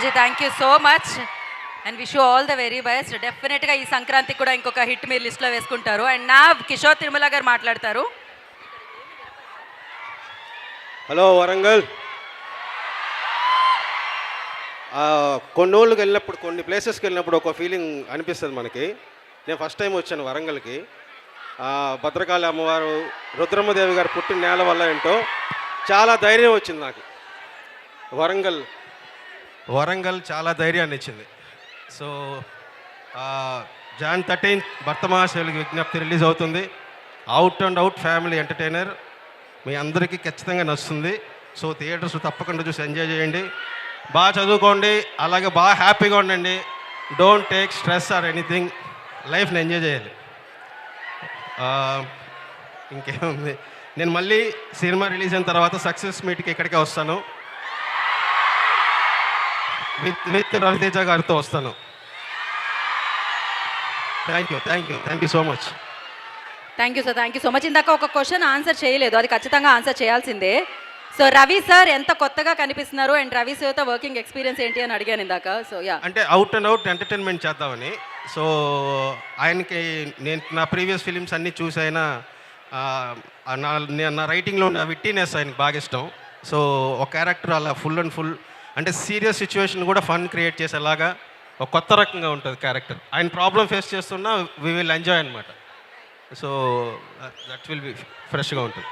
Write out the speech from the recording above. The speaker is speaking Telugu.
Balaji, thank you so much and wish you all the very best. డెఫినెట్గా ఈ సంక్రాంతికి కూడా ఇంకొక హిట్ మీరు లిస్ట్లో వేసుకుంటారు. అండ్ నా కిషోర్ తిరుమల గారు మాట్లాడతారు. హలో వరంగల్. కొన్ని ఊళ్ళకి వెళ్ళినప్పుడు, కొన్ని ప్లేసెస్కి వెళ్ళినప్పుడు ఒక ఫీలింగ్ అనిపిస్తుంది మనకి. నేను ఫస్ట్ టైం వచ్చాను వరంగల్కి. భద్రకాళి అమ్మవారు, రుద్రమ్మదేవి గారు పుట్టిన నేల వల్ల ఏంటో చాలా ధైర్యం వచ్చింది నాకు. వరంగల్ చాలా ధైర్యాన్ని ఇచ్చింది. సో Jan 13 భర్త మహాశైలికి విజ్ఞప్తి రిలీజ్ అవుతుంది. Out and out family entertainer, మీ అందరికీ ఖచ్చితంగా నచ్చుతుంది. సో థియేటర్స్ తప్పకుండా చూసి ఎంజాయ్ చేయండి, బాగా చదువుకోండి, అలాగే బాగా హ్యాపీగా ఉండండి. Don't take stress or anything, లైఫ్ని ఎంజాయ్ చేయాలి. ఇంకేముంది, నేను మళ్ళీ సినిమా రిలీజ్ అయిన తర్వాత సక్సెస్ మీట్కి ఇక్కడికే వస్తాను, విత్ రవితేజ గారితో వస్తాను. Thank you so much. Thank you so much. ఇందాక ఒక క్వశ్చన్ ఆన్సర్ చేయలేదు, అది ఖచ్చితంగా ఆన్సర్ చేయాల్సిందే. సో రవి సార్ ఎంత కొత్తగా కనిపిస్తున్నారు అండ్ రవి సార్తో వర్కింగ్ ఎక్స్పీరియన్స్ ఏంటి అని అడిగాను ఇందాక. సో యా, అంటే అవుట్ అండ్ అవుట్ ఎంటర్టైన్మెంట్ చేద్దామని. సో ఆయనకి నేను నా ప్రీవియస్ ఫిలిమ్స్ అన్నీ చూసి ఆయన నా రైటింగ్లో ఉన్న విట్టినెస్ ఆయనకి బాగా ఇష్టం. సో ఒక క్యారెక్టర్ అలా ఫుల్ అండ్ ఫుల్, అంటే సీరియస్ సిచ్యువేషన్ కూడా ఫన్ క్రియేట్ చేసేలాగా ఒక కొత్త రకంగా ఉంటుంది క్యారెక్టర్. ఆయన ప్రాబ్లం ఫేస్ చేస్తున్నా వీ విల్ ఎంజాయ్ అనమాట. సో దట్ విల్ బి ఫ్రెష్గా ఉంటుంది.